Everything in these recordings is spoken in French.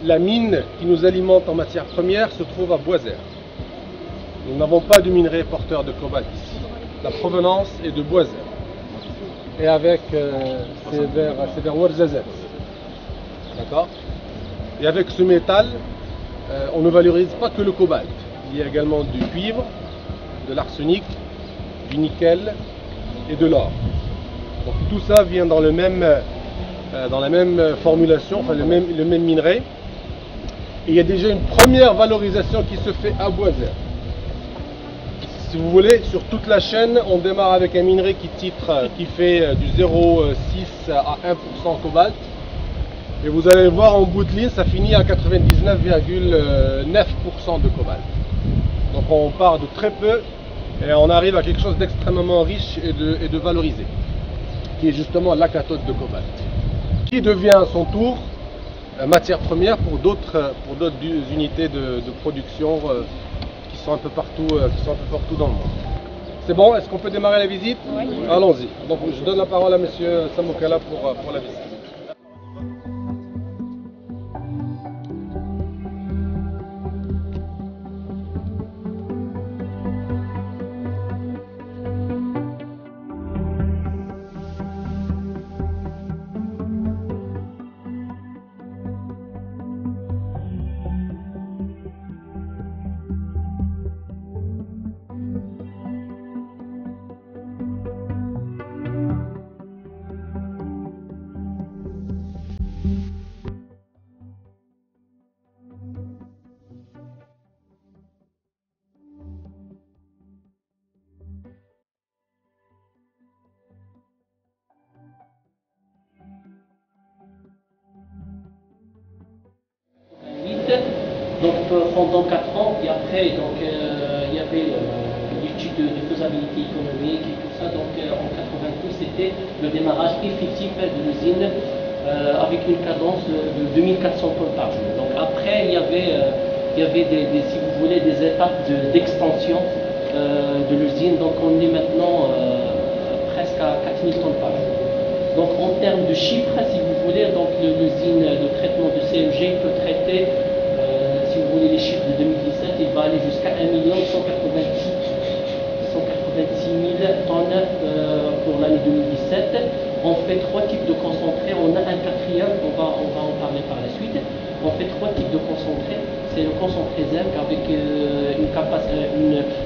la mine qui nous alimente en matière première se trouve à Boisère. Nous n'avons pas de minerai porteur de cobalt ici. La provenance est de Boisère. Et avec, c'est vers Ouarzazate. D'accord? Et avec ce métal, on ne valorise pas que le cobalt. Il y a également du cuivre, de l'arsenic, du nickel et de l'or. Donc tout ça vient dans la même formulation, enfin le même minerai. Et il y a déjà une première valorisation qui se fait à Boisère. Si vous voulez, sur toute la chaîne, on démarre avec un minerai qui fait du 0,6 à 1% cobalt. Et vous allez voir en bout de ligne, ça finit à 99,9% de cobalt. Donc on part de très peu et on arrive à quelque chose d'extrêmement riche et de valorisé, qui est justement la cathode de cobalt, qui devient à son tour matière première pour d'autres unités de production qui sont un peu partout dans le monde. C'est bon? Est-ce qu'on peut démarrer la visite? Oui. Allons-y. Donc je donne la parole à monsieur Samoukala pour la visite. Donc pendant 4 ans, et après donc, il y avait l'étude de faisabilité économique et tout ça. Donc en 92, c'était le démarrage effectif de l'usine avec une cadence de 2400 tonnes par jour. Donc après, il y avait si vous voulez, des étapes d'extension de l'usine. Donc on est maintenant presque à 4000 tonnes par jour. Donc en termes de chiffres, si vous voulez, donc l'usine de traitement de CMG peut traiter, si vous voulez les chiffres de 2017, il va aller jusqu'à 1 186 000 tonnes pour l'année 2017. On fait 3 types de concentrés, on a un quatrième, on va en parler par la suite. On fait 3 types de concentrés. C'est le concentré zinc avec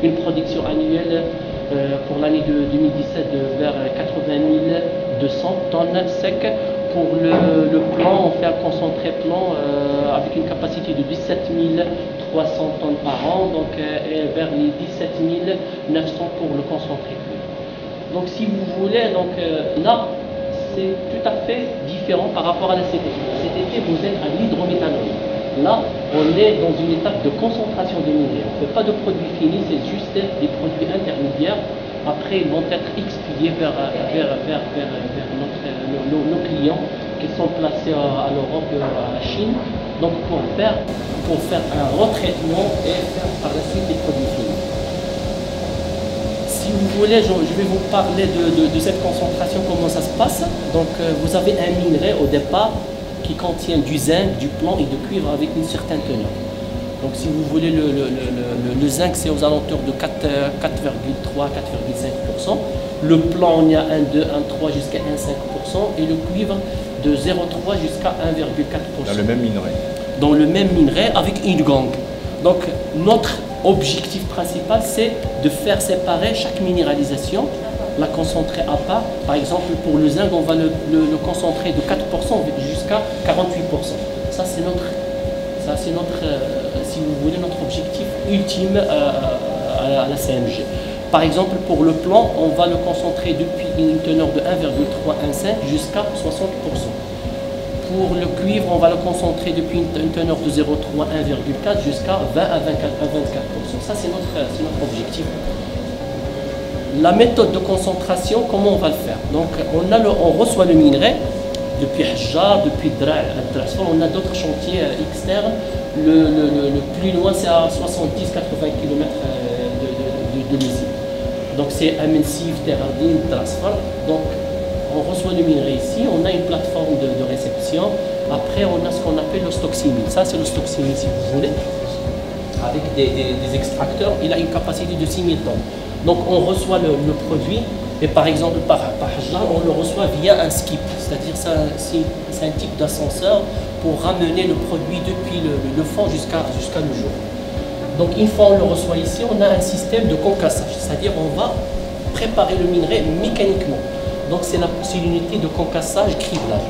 une production annuelle pour l'année de 2017 de vers 80 200 tonnes sec. Pour le plan, on fait un concentré plan avec une capacité de 17 300 tonnes par an, donc vers les 17 900 pour le concentré cuivre. Donc si vous voulez, donc là, c'est tout à fait différent par rapport à la CTT. La CTT, vous êtes à l'hydrométhanol. Là, on est dans une étape de concentration des minerais. On ne fait pas de produits finis, c'est juste des produits intermédiaires. Après, ils vont être expédiés vers nos clients qui sont placés à l'Europe et à la Chine. Donc, pour faire un retraitement et faire par la suite des produits finis. Si vous voulez, je vais vous parler de cette concentration, comment ça se passe. Donc, vous avez un minerai au départ qui contient du zinc, du plomb et du cuivre avec une certaine teneur. Donc si vous voulez, le zinc c'est aux alentours de 4,3-4,5%. Le plomb, on y a 1,2, 1,3 jusqu'à 1,5% et le cuivre de 0,3 jusqu'à 1,4%. Dans le même minerai. Dans le même minerai avec une gangue. Donc notre objectif principal c'est de faire séparer chaque minéralisation, la concentrer à part. Par exemple, pour le zinc, on va le concentrer de 4% jusqu'à 48%. Ça, c'est notre, si vous voulez, notre objectif ultime à la CMG. Par exemple, pour le plomb, on va le concentrer depuis une teneur de 1,315 jusqu'à 60%. Pour le cuivre, on va le concentrer depuis une teneur de 0,3, 1,4 jusqu'à 20 à 24%. Ça, c'est notre objectif. La méthode de concentration, comment on va le faire? Donc, on reçoit le minerai depuis Hajjar, depuis Dra', on a d'autres chantiers externes. Le plus loin, c'est à 70-80 km de l'usine. Donc, c'est Amensif, Terardine, Drasfar. Donc, on reçoit le minerai ici, on a une plateforme de réception Après, on a ce qu'on appelle le stock 6000. Ça, c'est le stock 6000 si vous voulez. Avec des extracteurs, il a une capacité de 6000 tonnes. Donc on reçoit le produit et par exemple par Hajla, on le reçoit via un skip, c'est-à-dire c'est un type d'ascenseur pour ramener le produit depuis le fond jusqu'à le jour. Donc une fois on le reçoit ici, on a un système de concassage, c'est-à-dire on va préparer le minerai mécaniquement. Donc c'est une unité de concassage criblage.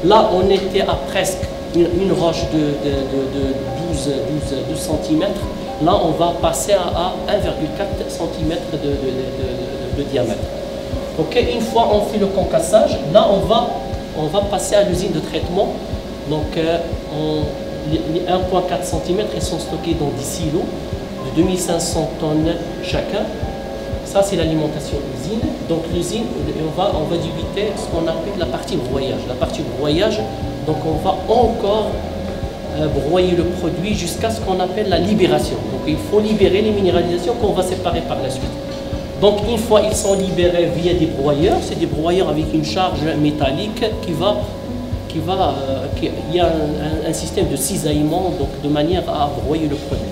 Là on était à presque une roche de 12 cm. Là, on va passer à 1,4 cm de diamètre. Ok, une fois on fait le concassage, là on va passer à l'usine de traitement. Donc les 1,4 cm ils sont stockés dans des silos de 2500 tonnes chacun. Ça c'est l'alimentation usine. Donc l'usine, on va débiter ce qu'on appelle la partie broyage. La partie broyage, donc on va encore broyer le produit jusqu'à ce qu'on appelle la libération. Donc il faut libérer les minéralisations qu'on va séparer par la suite. Donc une fois ils sont libérés via des broyeurs, c'est des broyeurs avec une charge métallique il y a un système de cisaillement donc de manière à broyer le produit.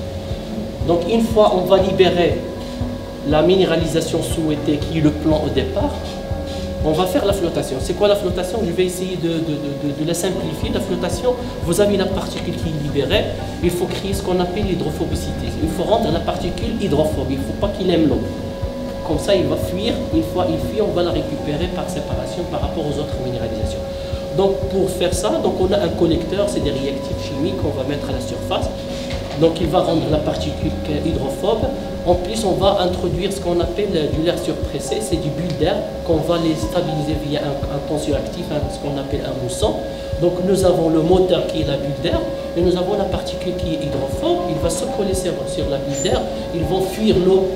Donc une fois on va libérer la minéralisation souhaitée qui est le plan au départ, on va faire la flottation. C'est quoi la flottation? Je vais essayer de la simplifier. La flottation, vous avez la particule qui est libérée, il faut créer ce qu'on appelle l'hydrophobicité. Il faut rendre la particule hydrophobe, il ne faut pas qu'il aime l'eau. Comme ça, il va fuir. Une fois il fuit, on va la récupérer par séparation par rapport aux autres minéralisations. Donc pour faire ça, donc on a un collecteur, c'est des réactifs chimiques qu'on va mettre à la surface. Donc il va rendre la particule hydrophobe. En plus, on va introduire ce qu'on appelle du l'air surpressé, c'est du bulle d'air qu'on va les stabiliser via un tensioactif, ce qu'on appelle un mousson. Donc nous avons le moteur qui est la bulle d'air et nous avons la particule qui est hydrophobe. Il va se coller sur la bulle d'air, ils vont fuir l'eau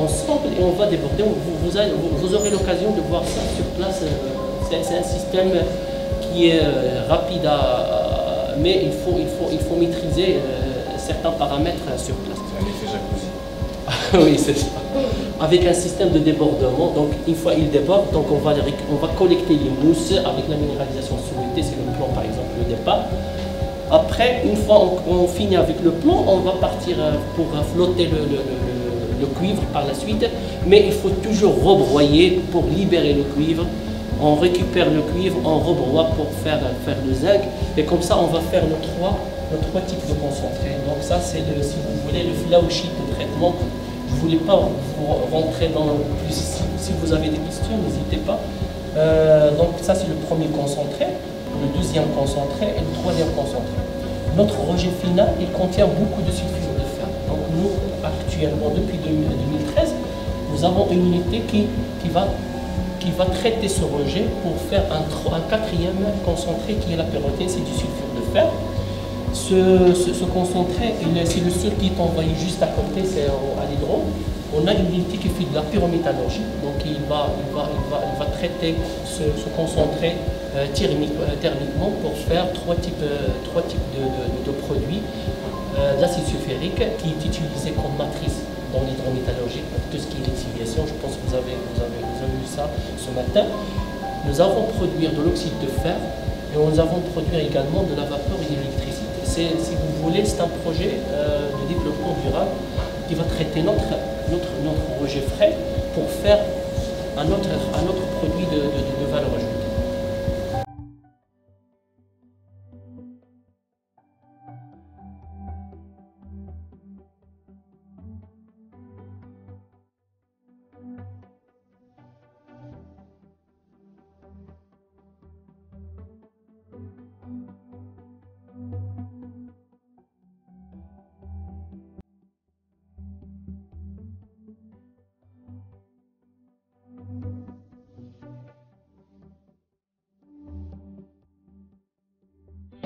ensemble et on va déborder. Vous aurez l'occasion de voir ça sur place. C'est un système qui est rapide mais il faut maîtriser certains paramètres sur place. C'est un effet jacuzzi. Oui, c'est ça. Avec un système de débordement, donc une fois il déborde, donc on va collecter les mousses avec la minéralisation souhaitée, c'est le plan par exemple le départ. Après, une fois on finit avec le plan, on va partir pour flotter le cuivre par la suite, mais il faut toujours rebroyer pour libérer le cuivre. On récupère le cuivre, on rebroie pour faire le zinc, et comme ça on va faire nos trois types de concentrés. Donc ça c'est si vous voulez le flow sheet de traitement. Je ne voulais pas vous rentrer dans plus. Si vous avez des questions, n'hésitez pas. Donc ça c'est le premier concentré, le deuxième concentré et le troisième concentré. Notre rejet final, il contient beaucoup de sulfure de fer. Donc nous, actuellement, depuis 2013, nous avons une unité qui va traiter ce rejet pour faire un quatrième concentré qui est la pyrrhotine, c'est du sulfure de fer. Ce concentré, c'est le seul qui est envoyé juste à côté, c'est à l'hydro. On a une unité qui fait de la pyrométallurgie, donc il va traiter ce concentré thermiquement pour faire trois types de produits. L'acide sulfurique qui est utilisé comme matrice dans l'hydrométallurgie pour tout ce qui est lixiviation. Je pense que vous avez vu ça ce matin. Nous avons produit de l'oxyde de fer et nous avons produit également de la vapeur et de l'électricité. Si vous voulez, c'est un projet de développement durable qui va traiter notre rejet frais pour faire un autre produit de valeur ajoutée.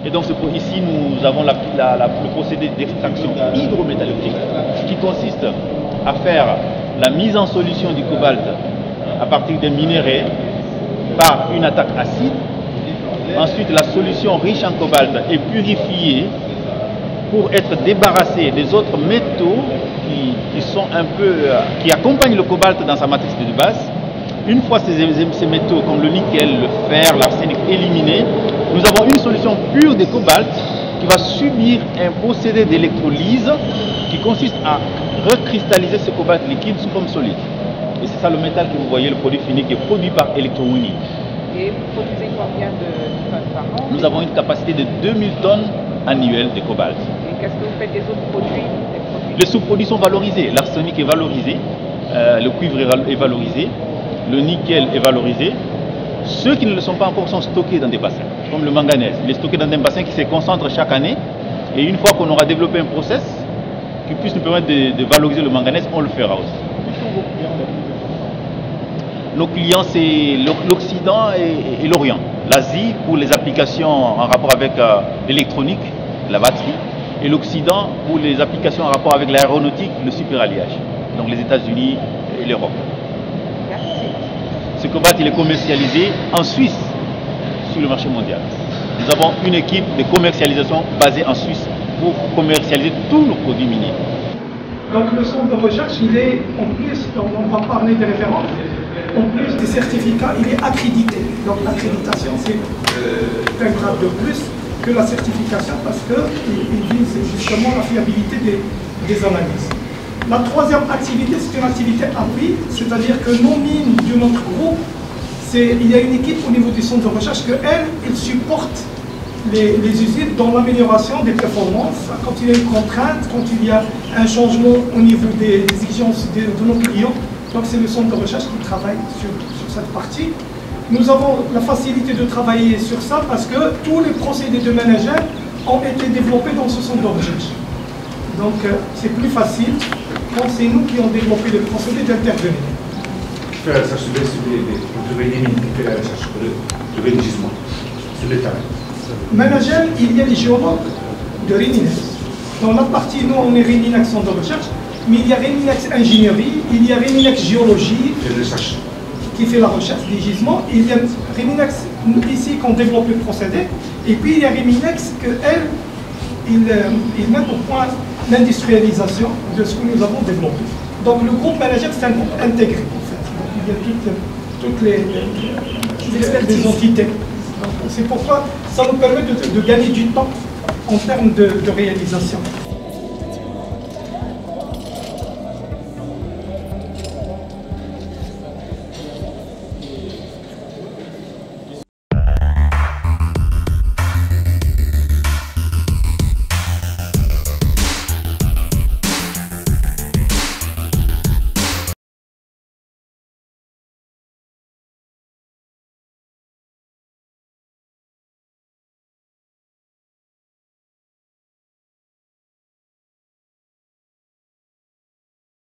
Et donc ici, nous avons le procédé d'extraction hydrométallurgique qui consiste à faire la mise en solution du cobalt à partir des minéraux par une attaque acide. Ensuite, la solution riche en cobalt est purifiée pour être débarrassée des autres métaux qui accompagnent le cobalt dans sa matrice de base. Une fois ces métaux comme le nickel, le fer, l'arsenic éliminés, Nous avons une solution pure de cobalt qui va subir un procédé d'électrolyse qui consiste à recristalliser ce cobalt liquide comme solide. Et c'est ça le métal que vous voyez, le produit fini qui est produit par Electrowinning. Et vous produisez combien de tonnes par an? Nous avons une capacité de 2000 tonnes annuelles de cobalt. Et qu'est-ce que vous faites des autres produits? Les sous-produits sont valorisés. L'arsenic est valorisé, le cuivre est valorisé, le nickel est valorisé. Ceux qui ne le sont pas encore sont stockés dans des bassins, comme le manganèse. Il est stocké dans un bassin qui se concentre chaque année. Et une fois qu'on aura développé un process qui puisse nous permettre de valoriser le manganèse, on le fera aussi. Nos clients, c'est l'Occident et l'Orient. L'Asie pour les applications en rapport avec l'électronique, la batterie, et l'Occident pour les applications en rapport avec l'aéronautique, le superalliage. Donc les États-Unis et l'Europe. Ce cobalt, il est commercialisé en Suisse sur le marché mondial. Nous avons une équipe de commercialisation basée en Suisse pour commercialiser tous nos produits miniers. Donc le centre de recherche, il est en plus, on va parler des références, en plus des certificats, il est accrédité. Donc l'accréditation, c'est un grade de plus que la certification parce qu'il vise justement la fiabilité des analyses. La troisième activité, c'est une activité appui, c'est-à-dire que nos mines de notre groupe, il y a une équipe au niveau du centre de recherche elle supporte les usines dans l'amélioration des performances, quand il y a une contrainte, quand il y a un changement au niveau des exigences de nos clients. Donc c'est le centre de recherche qui travaille sur cette partie. Nous avons la facilité de travailler sur ça parce que tous les procédés de management ont été développés dans ce centre de recherche. Donc c'est plus facile quand c'est nous qui avons développé le procédé d'intervenir. Qui fait la recherche pour trouver des mines, qui fait la recherche pour trouver des gisements sur le terrain. Manager, il y a les géologues de Réminex. Dans la partie, nous, on est Réminex centre de recherche, mais il y a Réminex ingénierie, il y a Réminex géologie, qui fait la recherche des gisements, il y a Réminex ici qu'on développe le procédé, et puis il y a Réminex ils mettent au point l'industrialisation de ce que nous avons développé. Donc le groupe manager, c'est un groupe intégré, en fait. Donc, il y a toutes les entités. C'est pourquoi ça nous permet de gagner du temps en termes de réalisation.